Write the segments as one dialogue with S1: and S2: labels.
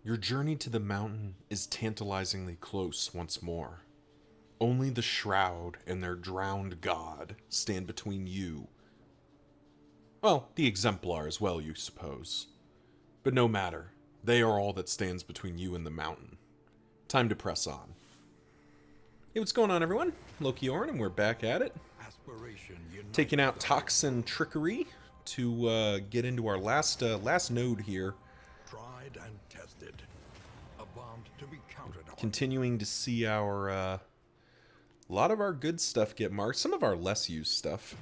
S1: Your journey to the mountain is tantalizingly close once more. Only the Shroud and their drowned god stand between you. Well, the Exemplar as well, you suppose. But no matter, they are all that stands between you and the mountain. Time to press on. Hey, what's going on, everyone? Loki Orn, and we're back at it. Taking out Toxin Trickery to get into our last node here.
S2: Tried and tested. A bond to be counted on.
S1: Continuing to see our a lot of our good stuff get marked, some of our less used stuff.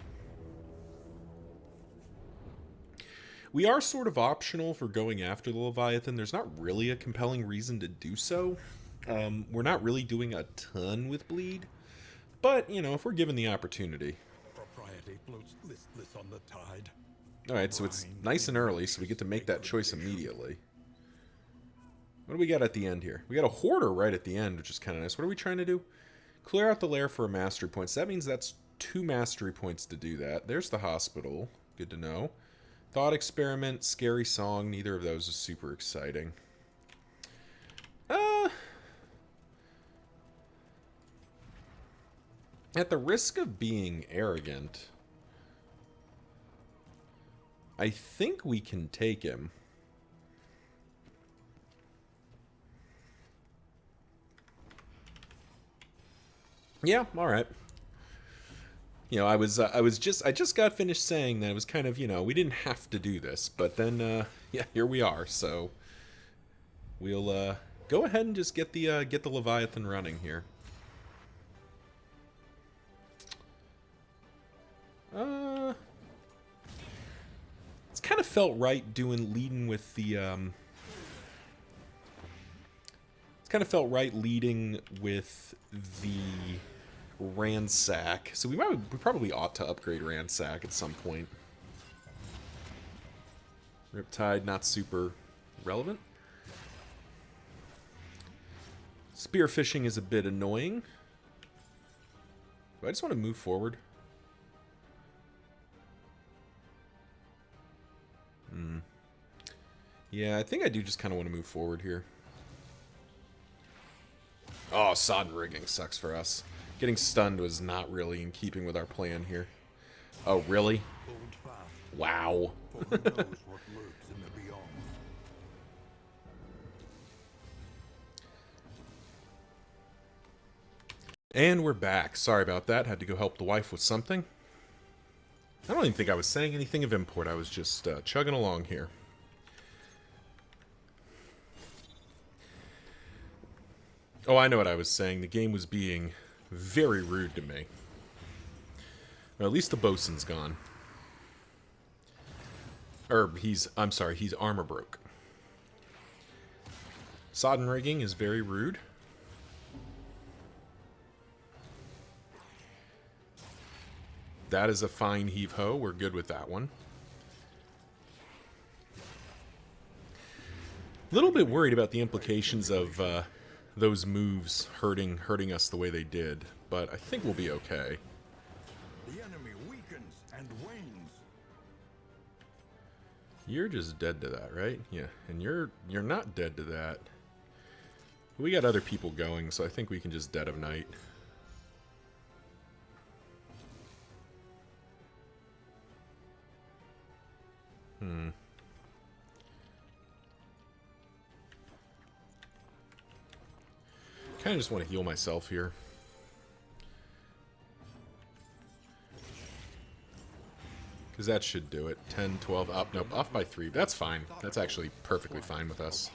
S1: We are sort of optional for going after the Leviathan. There's not really a compelling reason to do so. We're not really doing a ton with bleed, but you know, if we're given the opportunity.
S2: Propriety floats listless on the tide.
S1: All right, so it's nice and early, so we get to make that choice immediately. What do we got at the end here? We got a hoarder right at the end, which is kind of nice. What are we trying to do? Clear out the lair for a mastery point. So that means that's 2 mastery points to do that. There's the hospital. Good to know. Thought experiment, scary song. Neither of those is super exciting. At the risk of being arrogant, I think we can take him. Yeah, all right. You know, I just got finished saying that it was kind of, you know, we didn't have to do this, but then, yeah, here we are. So we'll go ahead and just get the Leviathan running here. It's kind of felt right leading with the it's kind of felt right leading with the Ransack. So we probably ought to upgrade Ransack at some point. Riptide, not super relevant. Spearfishing is a bit annoying. Do I just want to move forward? Yeah, I think I do just kind of want to move forward here. Oh, sodden rigging sucks for us. Getting stunned was not really in keeping with our plan here. Oh, really? Wow. And we're back. Sorry about that. Had to go help the wife with something. I don't even think I was saying anything of import. I was just chugging along here. Oh, I know what I was saying. The game was being very rude to me. Well, at least the bosun's gone. Or I'm sorry, he's armor broke. Sodden rigging is very rude. That is a fine heave-ho. We're good with that one. A little bit worried about the implications of those moves hurting us the way they did, but I think we'll be okay.
S2: The enemy weakens and wanes.
S1: You're just dead to that, right? Yeah, and you're not dead to that. We got other people going, so I think we can just Dead of Night. Kind of just want to heal myself here. Because that should do it. 10, 12, up. Nope, off by 3. That's fine. That's actually perfectly fine with us.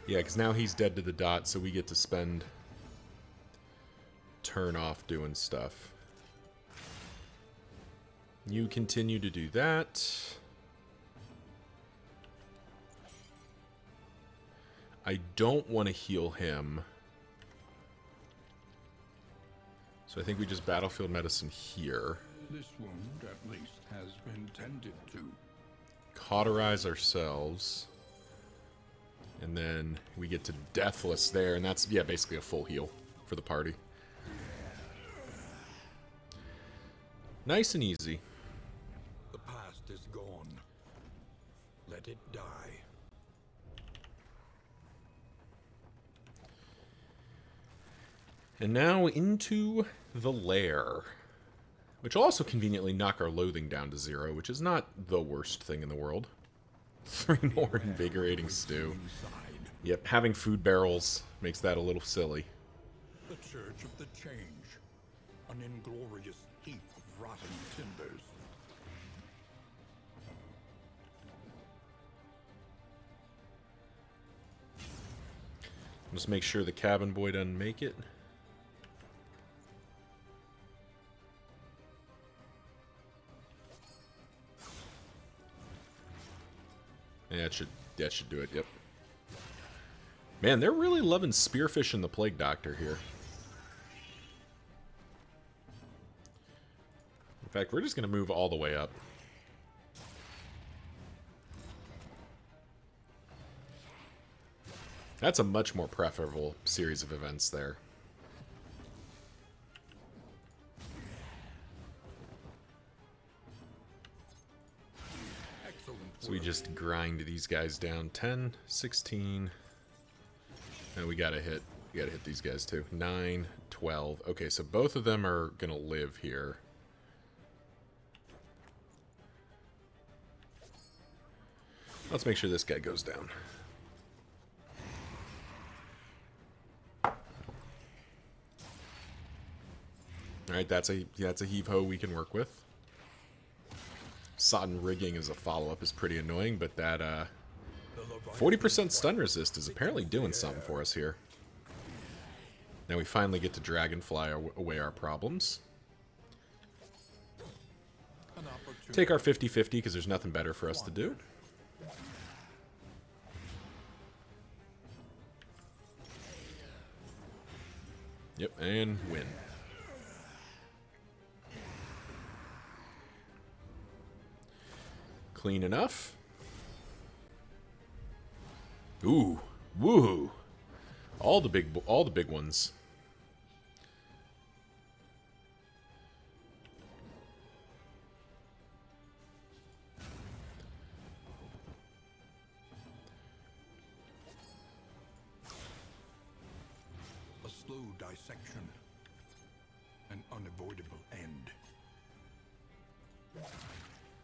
S1: Yeah, because now he's dead to the dot, so we get to spend turn off doing stuff. You continue to do that. I don't want to heal him. So I think we just battlefield medicine here.
S2: This wound, at least, has been tended to.
S1: Cauterize ourselves. And then we get to Deathless there, and that's, yeah, basically a full heal for the party. Nice and easy.
S2: The past is gone. Let it die.
S1: And now into the lair, which will also conveniently knock our loathing down to 0, which is not the worst thing in the world. 3 more invigorating stew.
S2: Inside,
S1: Yep, having food barrels makes that a little silly.
S2: the Church of the Change, an inglorious heap of rotten timbers.
S1: Just make sure the cabin boy doesn't make it. Yeah, that should do it, yep. Man, they're really loving spearfishing the Plague Doctor here. In fact, we're just going to move all the way up. That's a much more preferable series of events there. So we just grind these guys down. 10, 16. And we gotta hit these guys too. 9, 12. Okay, so both of them are gonna live here. Let's make sure this guy goes down. Alright, that's a heave-ho we can work with. Sodden rigging as a follow-up is pretty annoying, but that 40% stun resist is apparently doing something for us here. Now we finally get to dragonfly away our problems. Take our 50-50 because there's nothing better for us to do. Yep, and win. Clean enough. Ooh, woohoo! All the big ones.
S2: A slow dissection. An unavoidable end.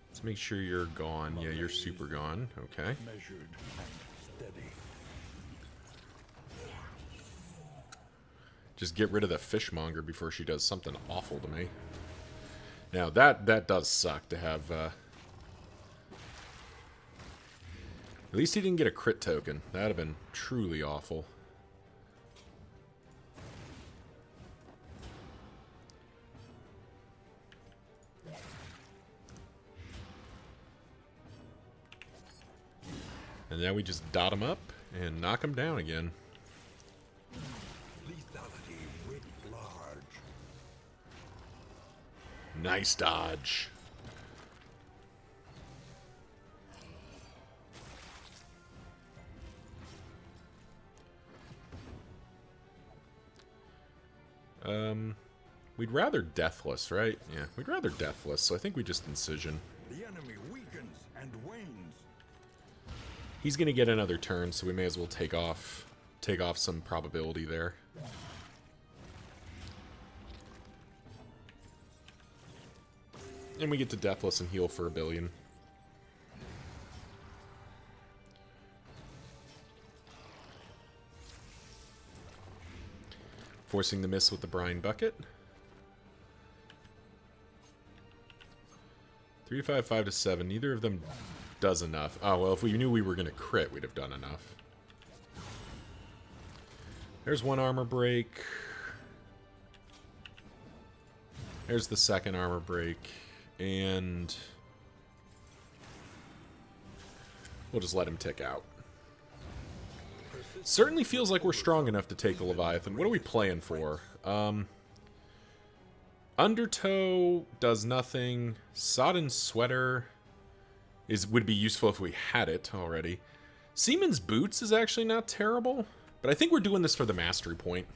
S1: Let's make sure you're gone. Yeah, you're super gone. Okay.
S2: Measured and steady.
S1: Just get rid of the fishmonger before she does something awful to me. Now that does suck to have. At least he didn't get a crit token. That'd have been truly awful. And now we just dot him up and knock him down again.
S2: Lethality writ large.
S1: Nice dodge. We'd rather Deathless, right? Yeah, we'd rather Deathless, so I think we just Incision.
S2: The enemy weakens and wanes.
S1: He's gonna get another turn, so we may as well take off some probability there. And we get to Deathless and heal for 1 billion. Forcing the miss with the Brine Bucket. 3 to 5, 5 to 7. Neither of them does enough. Oh, well, if we knew we were going to crit, we'd have done enough. There's one armor break. There's the second armor break. And we'll just let him tick out. Certainly feels like we're strong enough to take the Leviathan. What are we playing for? Undertow does nothing. Sodden Sweater would be useful if we had it already. Seaman's Boots is actually not terrible, but I think we're doing this for the mastery point.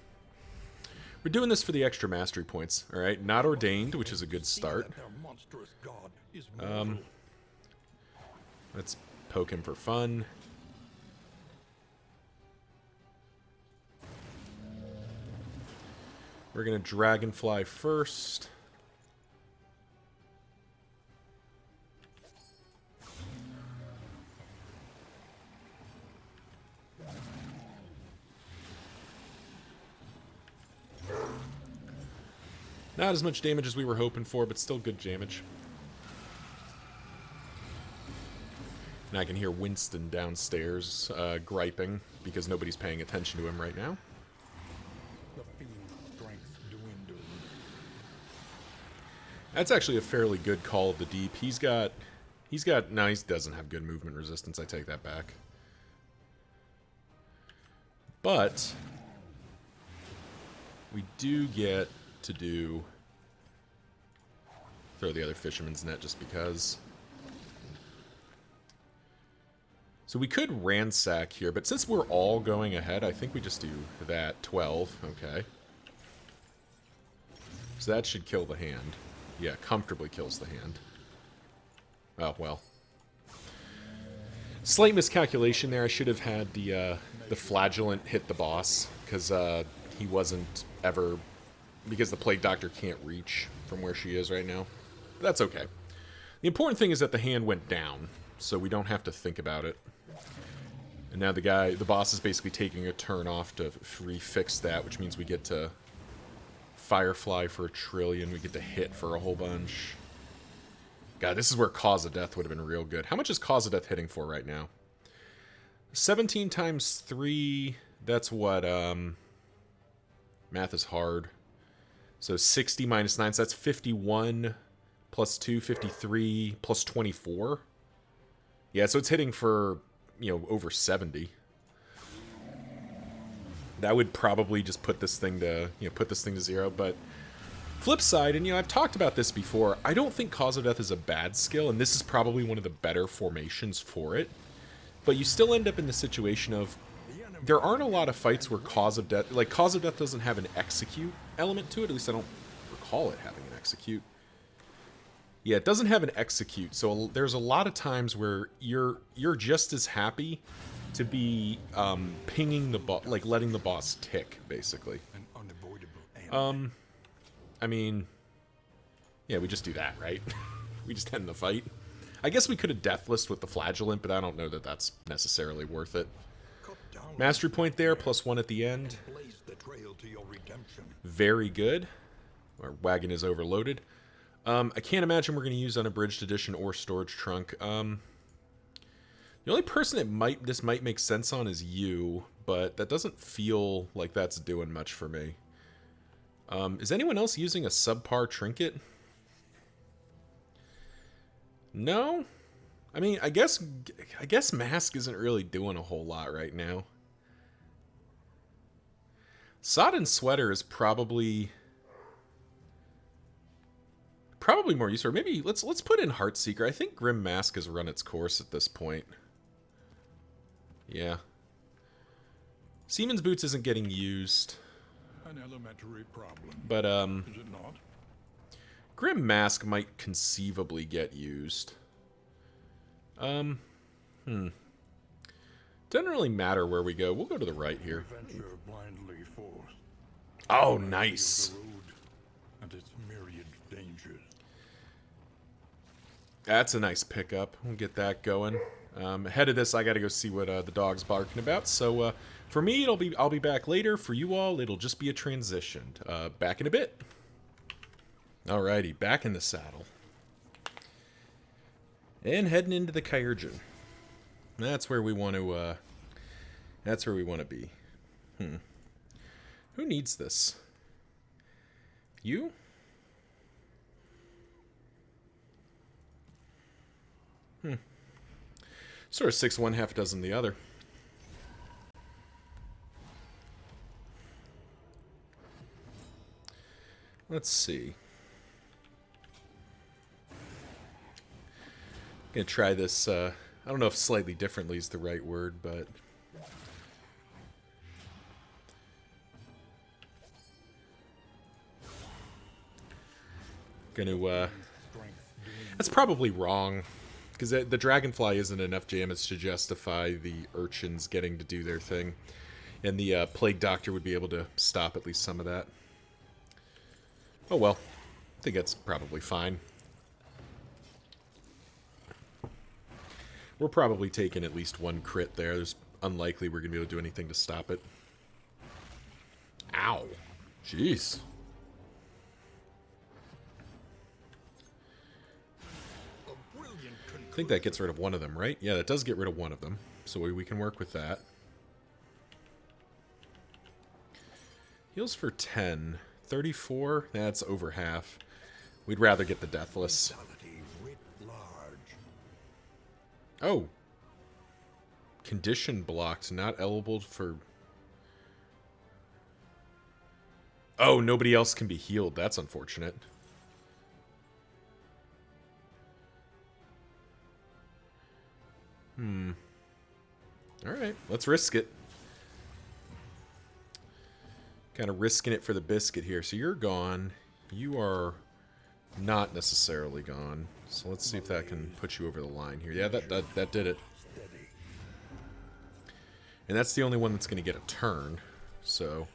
S1: We're doing this for the extra mastery points. All right, Not Ordained, which is a good start. Let's poke him for fun. We're going to Dragonfly first. Not as much damage as we were hoping for, but still good damage. And I can hear Winston downstairs griping because nobody's paying attention to him right now.
S2: The fiend's strength dwindled.
S1: That's actually a fairly good call of the deep. He doesn't have good movement resistance. I take that back. But we do get to throw the other fisherman's net just because. So we could ransack here, but since we're all going ahead, I think we just do that. 12, okay. So that should kill the hand. Yeah, comfortably kills the hand. Oh, well. Slight miscalculation there. I should have had the flagellant hit the boss, because he wasn't ever... Because the Plague Doctor can't reach from where she is right now. But that's okay. The important thing is that the hand went down, so we don't have to think about it. And now the boss is basically taking a turn off to refix that, which means we get to Firefly for 1 trillion. We get to hit for a whole bunch. God, this is where Cause of Death would have been real good. How much is Cause of Death hitting for right now? 17 times 3, that's what, math is hard. So 60 minus 9, so that's 51 plus 2, 53 plus 24. Yeah, so it's hitting for, over 70. That would probably just put this thing to, put this thing to 0, but flip side, and I've talked about this before, I don't think Cause of Death is a bad skill, and this is probably one of the better formations for it. But you still end up in the situation of there aren't a lot of fights where Cause of Death doesn't have an execute element to it. At least I don't recall it having an execute. Yeah, it doesn't have an execute, so there's a lot of times where you're just as happy to be pinging the boss, like letting the boss tick, basically.
S2: An unavoidable end.
S1: I mean, yeah, we just do that, right? We just end the fight. I guess we could have Deathless with the Flagellant, but I don't know that that's necessarily worth it. Mastery point there, +1 at the end.
S2: Blaze the trail to your redemption.
S1: Very good. Our wagon is overloaded. I can't imagine we're going to use Unabridged Edition or Storage Trunk. The only person this might make sense on is you, but that doesn't feel like that's doing much for me. Is anyone else using a subpar trinket? No? I mean, I guess Mask isn't really doing a whole lot right now. Sodden Sweater is probably more useful. Or maybe let's put in Heartseeker. I think Grim Mask has run its course at this point. Yeah. Seaman's Boots isn't getting used.
S2: An elementary problem.
S1: But
S2: Is it not?
S1: Grim Mask might conceivably get used. Doesn't really matter where we go. We'll go to the right here.
S2: Venture blindly forth.
S1: Oh, nice.
S2: The road and its myriad dangers.
S1: That's a nice pickup. We'll get that going. Ahead of this, I got to go see what the dog's barking about. So for me, I'll be back later. For you all, it'll just be a transition. Back in a bit. Alrighty, back in the saddle. And heading into the Kyrgen. That's where we want to. That's where we want to be. Who needs this? You? Sort of 6 one, half dozen the other. Let's see. Gonna try this. I don't know if slightly differently is the right word, but gonna. That's probably wrong. Because the dragonfly isn't enough damage to justify the urchins getting to do their thing. And the plague doctor would be able to stop at least some of that. Oh well. I think that's probably fine. We're probably taking at least one crit there. There's unlikely we're going to be able to do anything to stop it. Ow. Jeez. I think that gets rid of one of them, right? Yeah, that does get rid of one of them. So we can work with that. Heals for 10. 34? That's over half. We'd rather get the Deathless. Oh. Condition blocked. Not eligible for... Oh, nobody else can be healed. That's unfortunate. Alright, let's risk it. Kind of risking it for the biscuit here. So you're gone. You are not necessarily gone. So let's see if that can put you over the line here. Yeah, that did it. And that's the only one that's going to get a turn. So...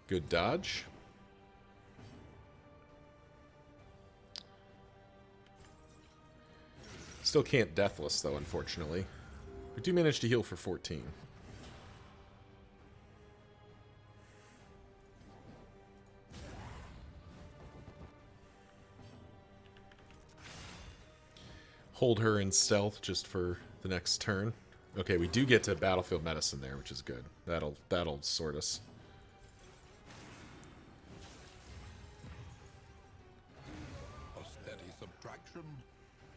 S1: Good dodge. Still can't Deathless, though, unfortunately. We do manage to heal for 14. Hold her in stealth just for the next turn. Okay, we do get to Battlefield Medicine there, which is good. That'll sort us.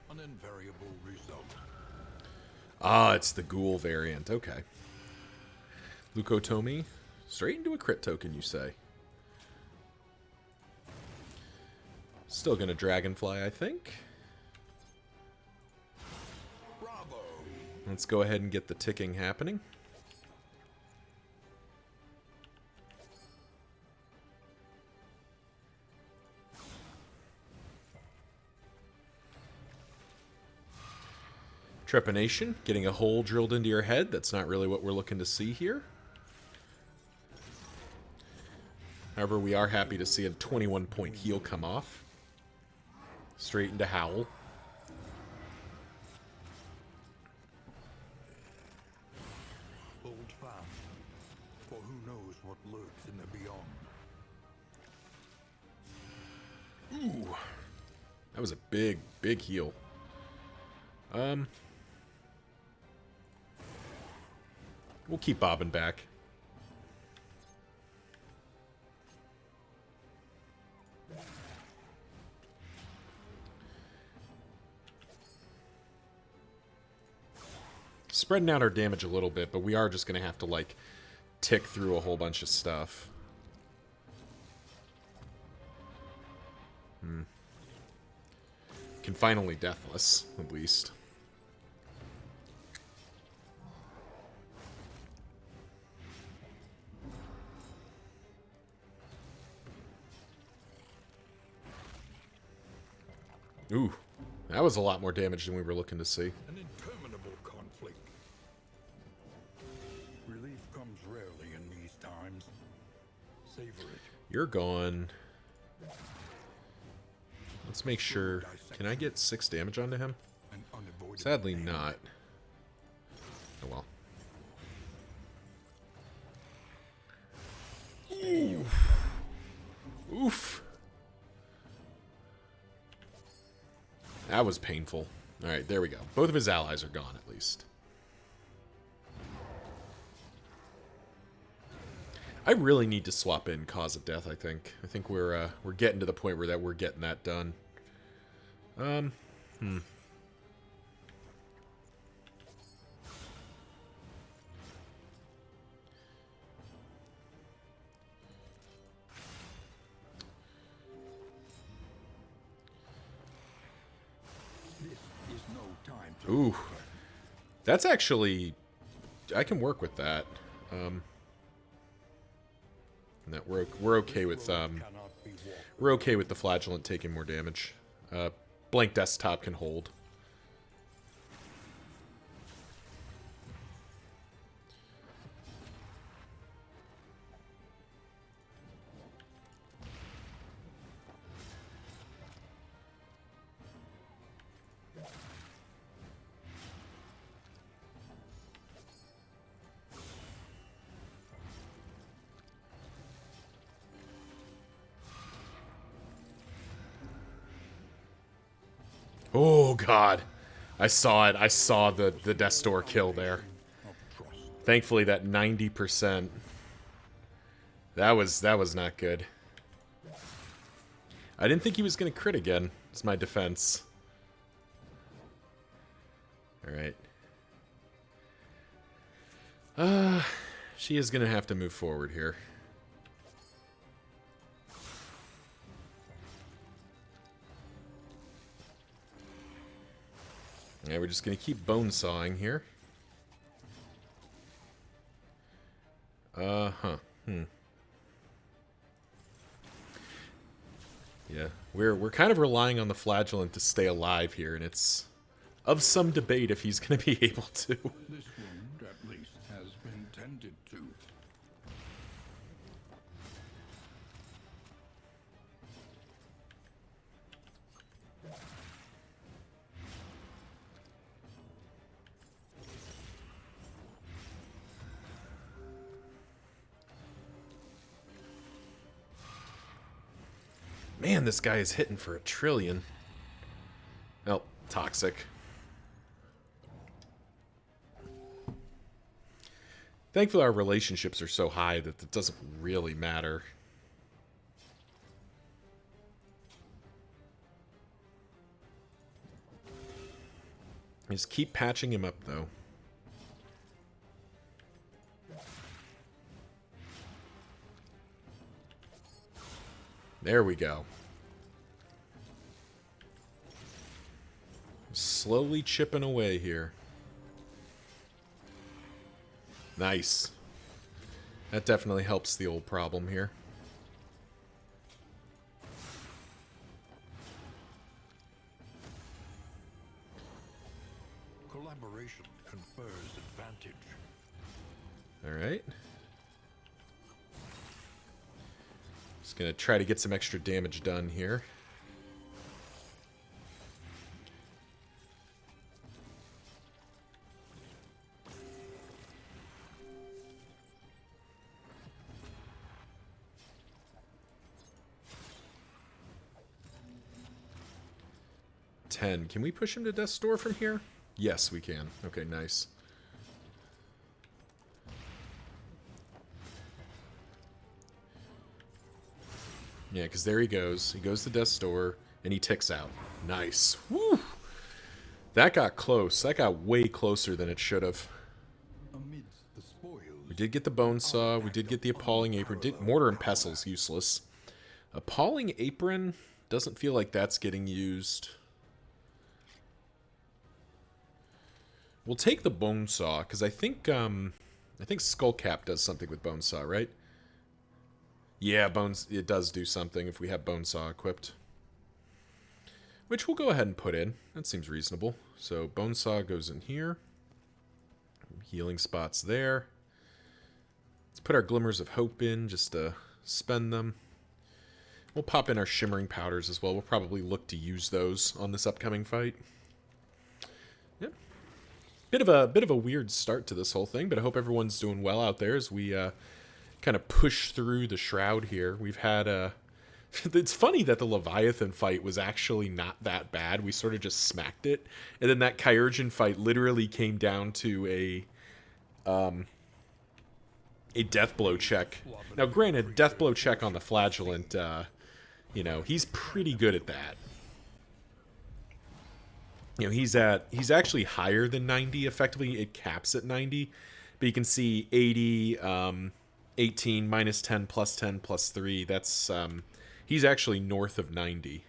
S2: An invariable result.
S1: Ah, it's the ghoul variant. Okay. Leukotomy. Straight into a crit token, you say? Still gonna Dragonfly, I think.
S2: Bravo.
S1: Let's go ahead and get the ticking happening. Trepanation, getting a hole drilled into your head. That's not really what we're looking to see here. However, we are happy to see a 21-point heal come off. Straight into Howl.
S2: Hold fast, for who knows what lurks in the beyond.
S1: Ooh. That was a big, big heal. We'll keep bobbing back. Spreading out our damage a little bit, but we are just going to have to, like, tick through a whole bunch of stuff. Can finally Deathless, at least. Ooh, that was a lot more damage than we were looking to see.
S2: An interminable conflict. Relief comes rarely in these times. Savor it.
S1: You're gone. Let's make sure. Can I get 6 damage onto him?
S2: An unavoidable
S1: Sadly not. Oh well. Oof. Oof. That was painful. Alright, there we go. Both of his allies are gone, at least. I really need to swap in Cause of Death, I think. I think we're getting to the point where we're getting that done. Ooh. That's actually... I can work with that. No, we're okay with we're okay with the flagellant taking more damage. Blank desktop can hold. Oh god. I saw it. I saw the Death's Door kill there. Thankfully that 90%. That was not good. I didn't think he was gonna crit again. It's my defense. Alright. She is gonna have to move forward here. Yeah, we're just gonna keep bone sawing here. Yeah, we're kind of relying on the flagellant to stay alive here, and it's of some debate if he's gonna be able to.
S2: This wound, at least, has been tended to.
S1: Man, this guy is hitting for 1 trillion. Oh, toxic. Thankfully, our relationships are so high that it doesn't really matter. Just keep patching him up, though. There we go. Slowly chipping away here. Nice. That definitely helps the old problem here.
S2: Collaboration confers advantage.
S1: Alright. Just gonna try to get some extra damage done here. Can we push him to Death's Door from here? Yes, we can. Okay, nice. Yeah, because there he goes. He goes to Death's Door, and he ticks out. Nice. Woo! That got close. That got way closer than it should have.
S2: Amidst the spoils,
S1: We did get the Bone Saw. We did get the Appalling Apron. Mortar and Pestle's useless. Appalling Apron doesn't feel like that's getting used. We'll take the Bone Saw, because I think Skullcap does something with Bone Saw, right? Yeah, it does do something if we have Bone Saw equipped. Which we'll go ahead and put in. That seems reasonable. So Bone Saw goes in here. Healing spots there. Let's put our Glimmers of Hope in, just to spend them. We'll pop in our Shimmering Powders as well. We'll probably look to use those on this upcoming fight. Yep. Bit of a weird start to this whole thing, but I hope everyone's doing well out there as we kind of push through the Shroud here. We've had it's funny that the Leviathan fight was actually not that bad. We sort of just smacked it, and then that Kyurgeon fight literally came down to a death blow check. Now, granted, death blow check on the Flagellant, you know, he's pretty good at that. You know, he's actually higher than 90. Effectively, it caps at 90. But you can see 80, 18, minus 10, plus 10, plus 3. That's, he's actually north of 90.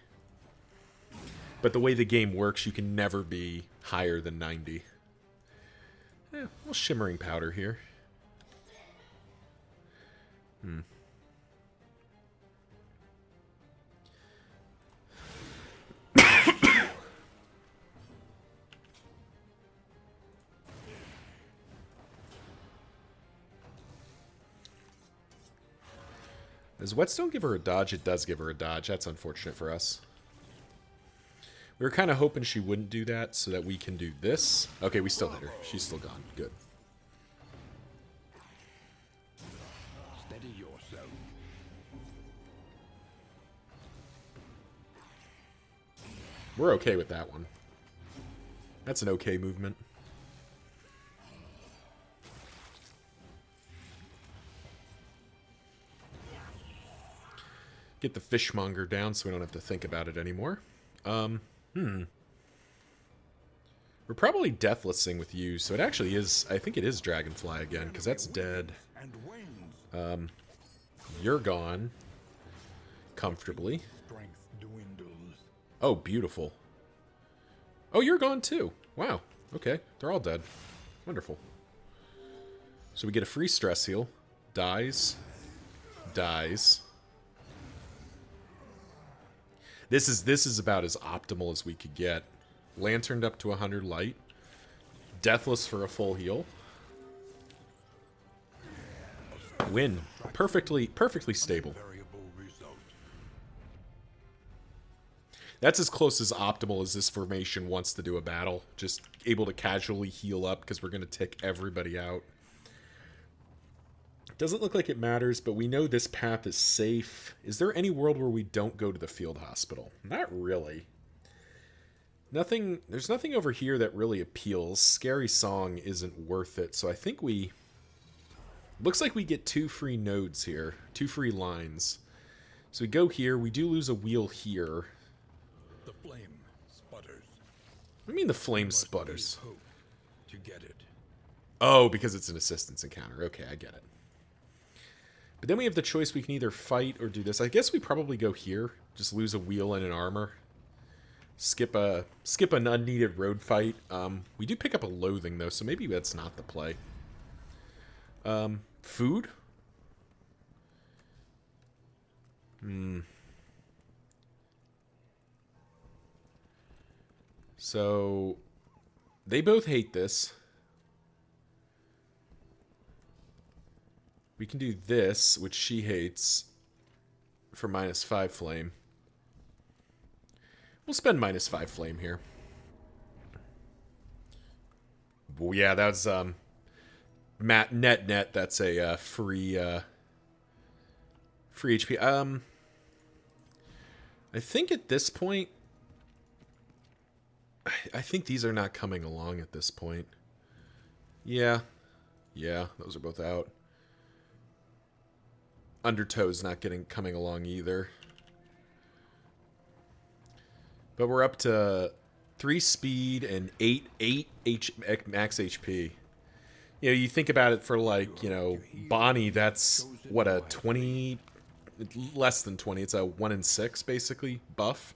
S1: But the way the game works, you can never be higher than 90. Yeah, a little shimmering powder here. Does Whetstone give her a dodge? It does give her a dodge. That's unfortunate for us. We were kind of hoping she wouldn't do that so that we can do this. Okay, we still hit her. She's still gone. Good.
S2: Steady yourself.
S1: We're okay with that one. That's an okay movement. Get the fishmonger down so we don't have to think about it anymore. We're probably deathlessing with you, so it actually is... I think it is Dragonfly again, because that's dead.
S2: And wings.
S1: You're gone. Comfortably.
S2: Strength dwindles.
S1: Oh, beautiful. Oh, you're gone too. Wow. Okay, they're all dead. Wonderful. So we get a free stress heal. Dies. Dies. This is about as optimal as we could get. Lanterned up to 100 light. Deathless for a full heal. Win. Perfectly stable.
S2: Variable result.
S1: That's as close as optimal as this formation wants to do a battle. Just able to casually heal up because we're going to tick everybody out. Doesn't look like it matters, but we know this path is safe. Is there any world where we don't go to the field hospital? Not really. There's nothing over here that really appeals. Scary Song isn't worth it, so I think we... Looks like we get 2 free nodes here. 2 free lines. So we go here. We do lose a wheel here.
S2: The flame sputters.
S1: What do you mean the flame
S2: Must
S1: sputters?
S2: leave hope to get it.
S1: Oh, because it's an assistance encounter. Okay, I get it. But then we have the choice. We can either fight or do this. I guess we probably go here. Just lose a wheel and an armor. Skip an unneeded road fight. We do pick up a loathing, though, so maybe that's not the play. Food? So, they both hate this. We can do this, which she hates, for -5 flame. We'll spend -5 flame here. Well, yeah, that's net. That's a free HP. I think at this point, I think these are not coming along at this point. Yeah, those are both out. Undertow's not coming along either. But we're up to 3 speed and 8 max HP. You know, you think about it for, like, you know, Bonnie, that's, what, a 20... Less than 20. It's a 1 in 6, basically, buff.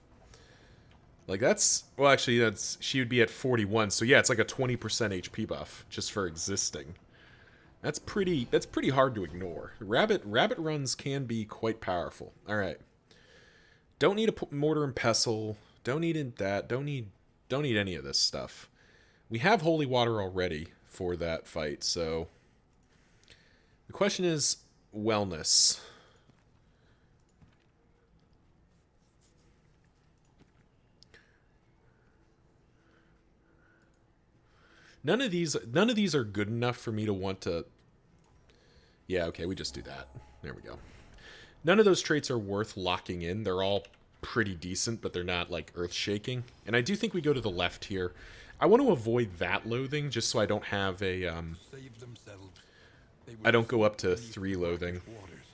S1: Like, that's... Well, actually, that's she would be at 41. So, yeah, it's like a 20% HP buff just for existing. That's pretty hard to ignore. Rabbit runs can be quite powerful. All right. Don't need a mortar and pestle. Don't need that. Don't need any of this stuff. We have holy water already for that fight, so the question is wellness. None of these are good enough for me to want to... Yeah, okay, we just do that. There we go. None of those traits are worth locking in. They're all pretty decent, but they're not, like, earth-shaking. And I do think we go to the left here. I want to avoid that loathing, just so I don't have a,
S2: Save themselves. They
S1: I don't go
S2: will
S1: up to
S2: leave
S1: 3 loathing.
S2: waters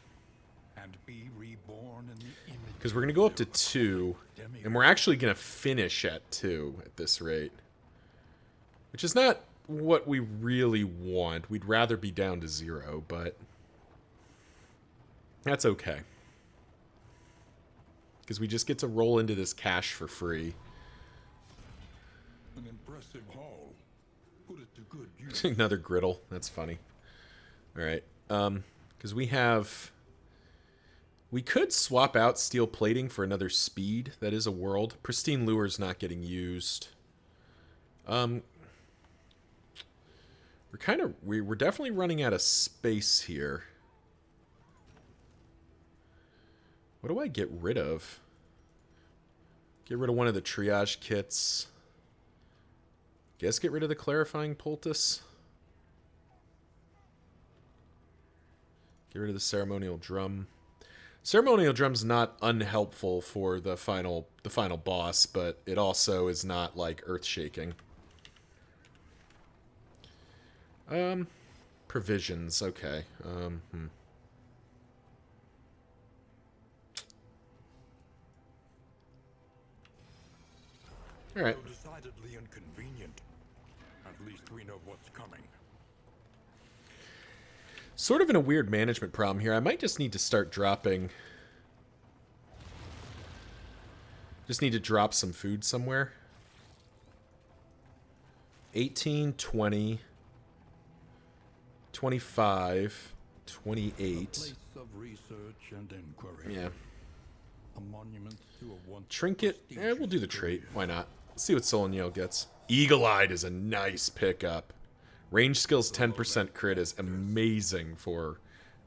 S2: and be reborn in the image
S1: Because we're going to go up to 2, and we're actually going to finish at 2 at this rate. Which is not what we really want. We'd rather be down to 0, but that's okay. Because we just get to roll into this cash for free.
S2: An impressive haul. Put it to good use.
S1: Another griddle. That's funny. All right. Because we have... We could swap out steel plating for another speed. That is a world. Pristine lure's not getting used. We're definitely running out of space here. What do I get rid of? Get rid of one of the triage kits. Guess get rid of the clarifying poultice. Get rid of the ceremonial drum. Ceremonial drum's not unhelpful for the final boss, but it also is not like earth-shaking. Provisions, okay. All right.
S2: Decidedly inconvenient. At least we know what's coming.
S1: Sort of in a weird management problem here. I might just need to start dropping... Just need to drop some food somewhere. 18, 20, 25, 28.
S2: Place of research and inquiry.
S1: Yeah.
S2: A monument to a once
S1: Trinket.
S2: prestigious
S1: We'll do the trait.
S2: career.
S1: Why not? Let's see what Solaniel gets. Eagle-Eyed is a nice pickup. Range skills 10% crit is amazing for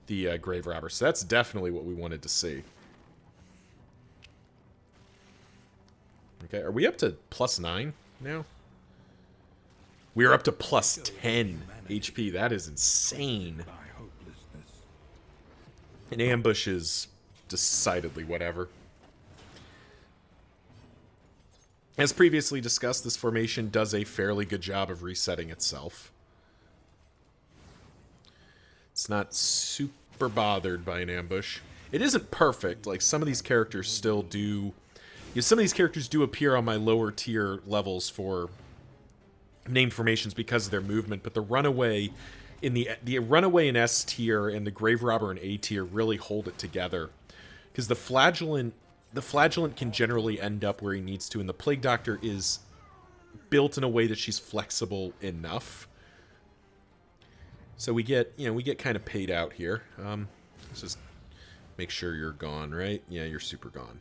S1: the Grave Robber. So that's definitely what we wanted to see. Okay, are we up to +9 now? We are up to +10 HP. That is insane.
S2: By hopelessness.
S1: An ambush is decidedly whatever. As previously discussed, this formation does a fairly good job of resetting itself. It's not super bothered by an ambush. It isn't perfect. Like, some of these characters still do... some of these characters do appear on my lower tier levels for named formations because of their movement, but the runaway in the runaway in S tier and the Grave Robber in A tier really hold it together. Because the flagellant can generally end up where he needs to, and the Plague Doctor is built in a way that she's flexible enough. So we get kind of paid out here. Let's just make sure you're gone, right? Yeah, you're super gone.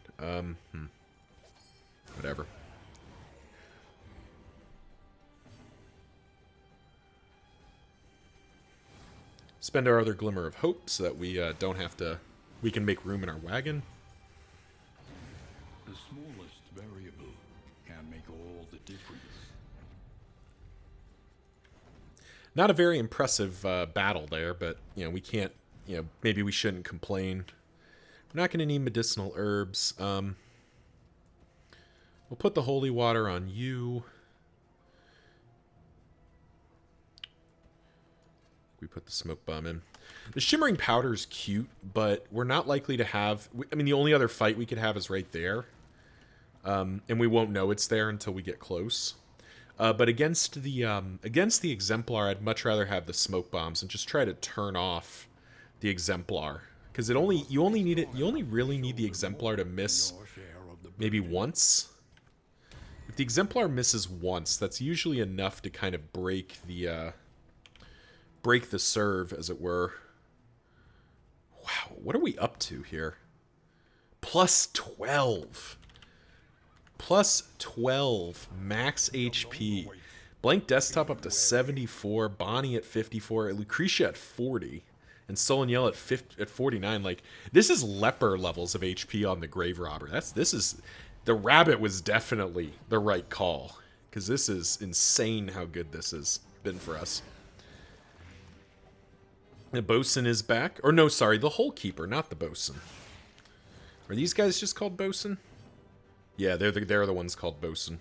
S1: Whatever. Spend our other glimmer of hope so that we don't have to... We can make room in our wagon.
S2: The smallest variable can make all the difference.
S1: Not a very impressive battle there, but, we can't... maybe we shouldn't complain. We're not going to need medicinal herbs. We'll put the holy water on you. We put the smoke bomb in. The shimmering powder is cute, but we're not likely to have... I mean, the only other fight we could have is right there. And we won't know it's there until we get close. But against the Exemplar, I'd much rather have the smoke bombs and just try to turn off the Exemplar. Because you only really need the Exemplar to miss maybe once. If the Exemplar misses once, that's usually enough to kind of break the serve, as it were. Wow, what are we up to here? +12. +12 max HP. Blank Desktop up to 74. Bonnie at 54. Lucretia at 40. And Solaniel at 49. Like, this is leper levels of HP on the Grave Robber. The rabbit was definitely the right call. Because this is insane how good this has been for us. The bosun is back. Or no, sorry, the hole keeper, not the bosun. Are these guys just called bosun? Yeah, they're the ones called bosun.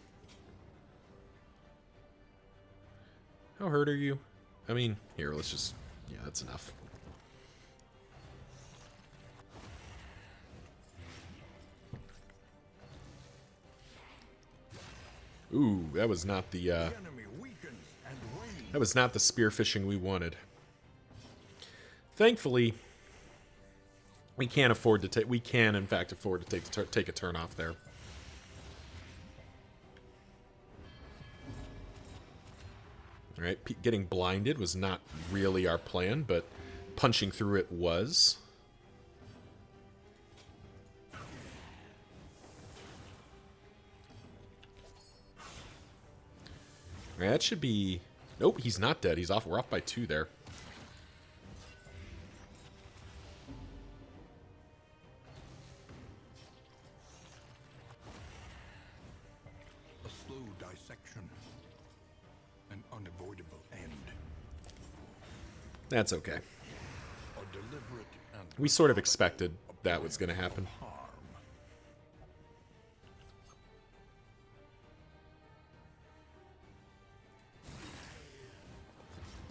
S1: How hurt are you? I mean, here, let's just... Yeah, that's enough. Ooh, that was not the... That was not the spearfishing we wanted. Thankfully, we can afford to take... We can, in fact, afford to take a turn off there. Alright, getting blinded was not really our plan, but punching through it was. Alright, that should be... Nope, he's not dead. He's off. We're off by 2 there.
S2: A slow dissection. An unavoidable end.
S1: That's okay.
S2: A deliberate and
S1: We sort of expected that was going to happen.
S2: harm.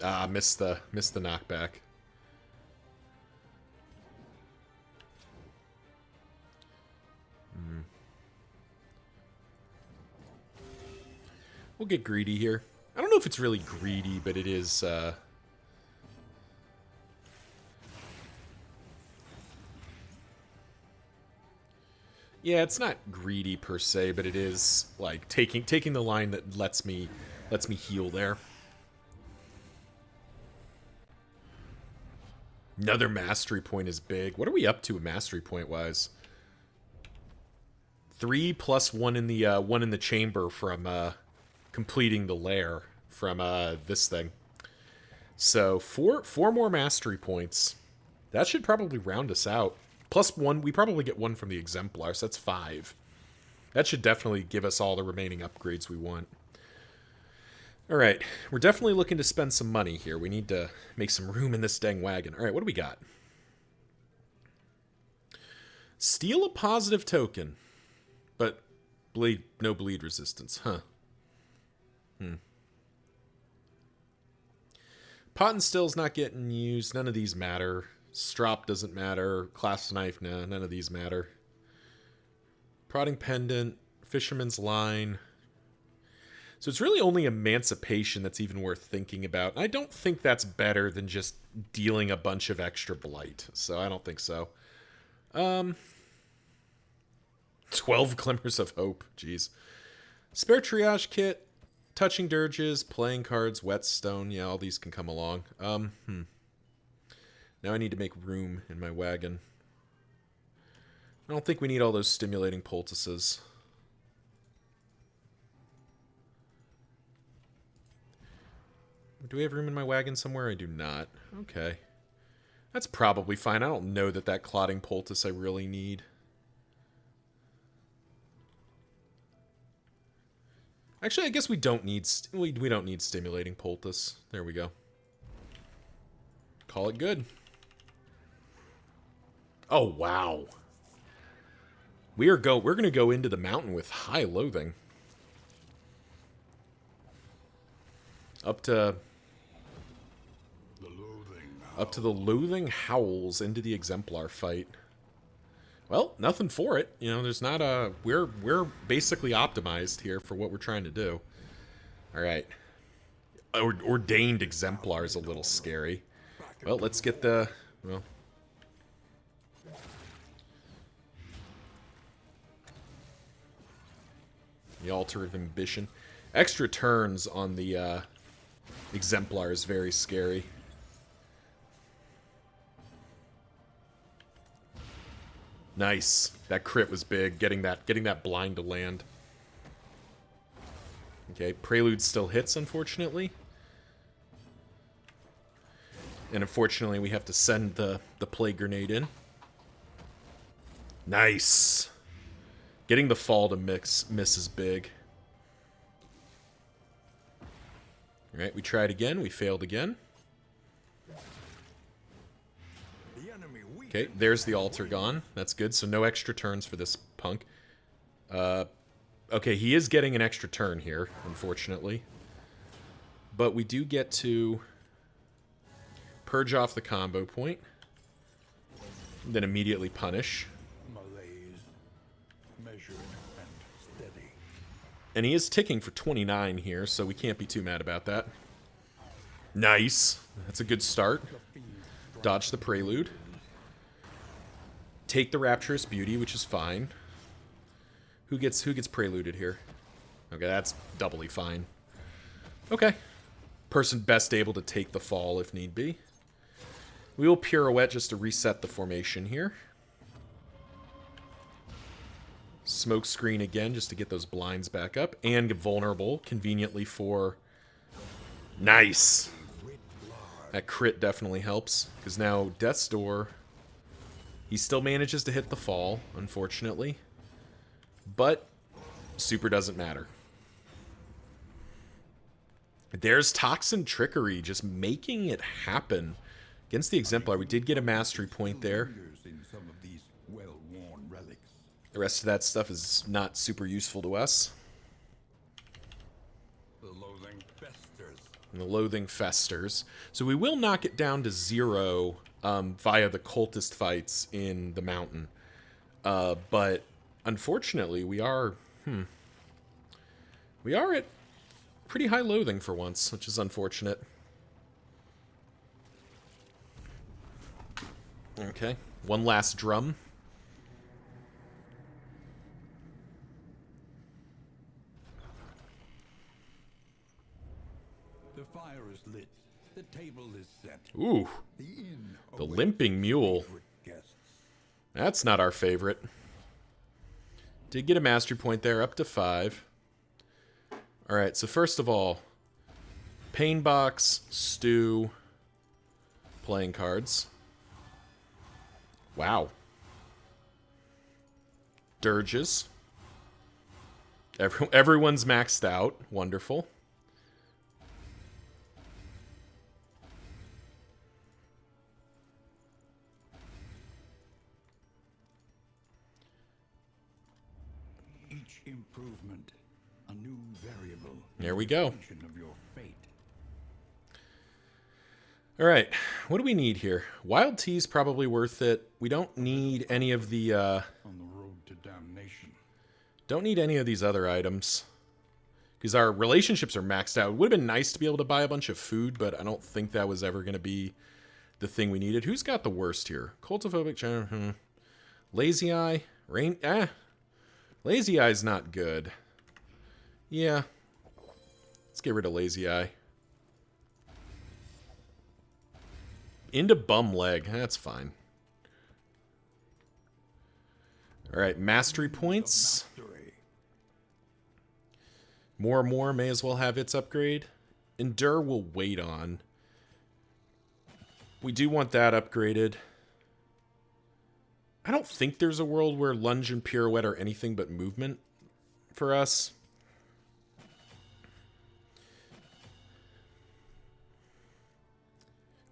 S1: Ah, missed the knockback. We'll get greedy here. I don't know if it's really greedy, but it is, yeah, it's not greedy per se, but it is like taking the line that lets me heal there. Another mastery point is big. What are we up to mastery point wise? 3 plus 1 in the chamber from completing the lair from this thing. So four more mastery points. That should probably round us out. Plus 1, we probably get 1 from the exemplar, so that's 5. That should definitely give us all the remaining upgrades we want. Alright, we're definitely looking to spend some money here. We need to make some room in this dang wagon. Alright, what do we got? Steal a positive token, but no bleed resistance, huh? Pot and still's not getting used. None of these matter. Strop doesn't matter. Clasp knife, nah, none of these matter. Prodding pendant, fisherman's line. So it's really only emancipation that's even worth thinking about. And I don't think that's better than just dealing a bunch of extra blight. So I don't think so. 12 glimmers of hope. Jeez. Spare triage kit, touching dirges, playing cards, whetstone. Yeah, all these can come along. Now I need to make room in my wagon. I don't think we need all those stimulating poultices. Do we have room in my wagon somewhere? I do not. Okay. That's probably fine. I don't know that clotting poultice I really need. Actually, I guess we don't need we don't need stimulating poultice. There we go. Call it good. Oh wow. We're going to go into the mountain with high loathing. Up to the loathing howls into the exemplar fight. Well, nothing for it. You know, there's not a... We're basically optimized here for what we're trying to do. Alright. Ordained exemplar is a little scary. Well, let's get the... Well... The altar of ambition. Extra turns on the exemplar is very scary. Nice. That crit was big. Getting that blind to land. Okay, Prelude still hits, unfortunately. And unfortunately, we have to send the plague grenade in. Nice. Getting the fall to miss is big. Alright, we tried again. We failed again. Okay, there's the altar gone. That's good. So no extra turns for this punk. Okay, he is getting an extra turn here, unfortunately. But we do get to purge off the combo point. Then immediately punish.
S2: Malaise, measured and steady.
S1: And he is ticking for 29 here, so we can't be too mad about that. Nice. That's a good start. Dodge the Prelude. Take the Rapturous Beauty, which is fine. Who gets preluded here? Okay, that's doubly fine. Okay. person best able to take the fall if need be. We will pirouette just to reset the formation here. Smoke screen again just to get those blinds back up. And get vulnerable conveniently for... Nice! That crit definitely helps. Because now Death's Door... He still manages to hit the fall, unfortunately. But super doesn't matter. There's Toxin Trickery just making it happen. Against the Exemplar, we did get a mastery point there. The rest of that stuff is not super useful to us.
S2: The loathing festers.
S1: And the loathing festers. So we will knock it down to 0 via the cultist fights in the mountain. But unfortunately, we are at pretty high loathing for once, which is unfortunate. Okay, one last drum.
S2: The fire is lit. The table is set.
S1: Ooh, the limping mule.
S2: Guests.
S1: That's not our favorite. Did get a mastery point there, up to 5. Alright, so first of all, Pain Box, Stew, playing cards. Wow. Dirges. Everyone's maxed out. Wonderful.
S2: Each improvement, a new variable.
S1: There we go.
S2: Of your fate.
S1: All right, what do we need here? Wild Tea's probably worth it. We don't need any of the
S2: On the road to damnation.
S1: don't need any of these other items because our relationships are maxed out. It would have been nice to be able to buy a bunch of food, but I don't think that was ever going to be the thing we needed. Who's got the worst here? Cultophobic, Lazy Eye, Lazy Eye's not good. Yeah, let's get rid of Lazy Eye. Into Bum Leg. That's fine. Alright, mastery points. More may as well have its upgrade. Endure we'll wait on. We do want that upgraded. I don't think there's a world where lunge and pirouette are anything but movement for us.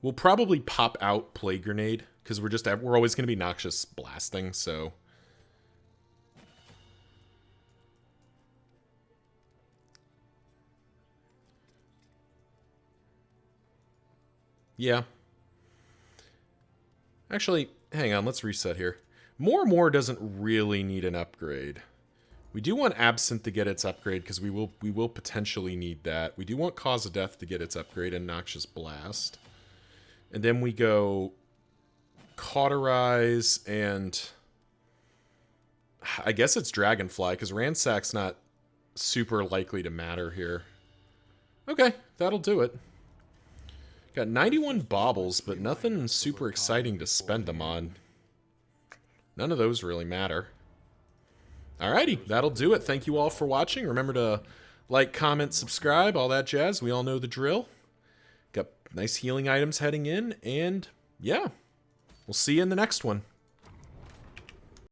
S1: We'll probably pop out Plague Grenade, because we're always going to be Noxious Blasting, so... Yeah. Actually, hang on, let's reset here. More doesn't really need an upgrade. We do want Absinthe to get its upgrade, because we will potentially need that. We do want Cause of Death to get its upgrade and Noxious Blast. And then we go Cauterize and I guess it's Dragonfly, because Ransack's not super likely to matter here. Okay, that'll do it. Got 91 baubles, but nothing super exciting to spend them on. None of those really matter. Alrighty, that'll do it. Thank you all for watching. Remember to like, comment, subscribe, all that jazz. We all know the drill. Got nice healing items heading in, and yeah, we'll see you in the next one.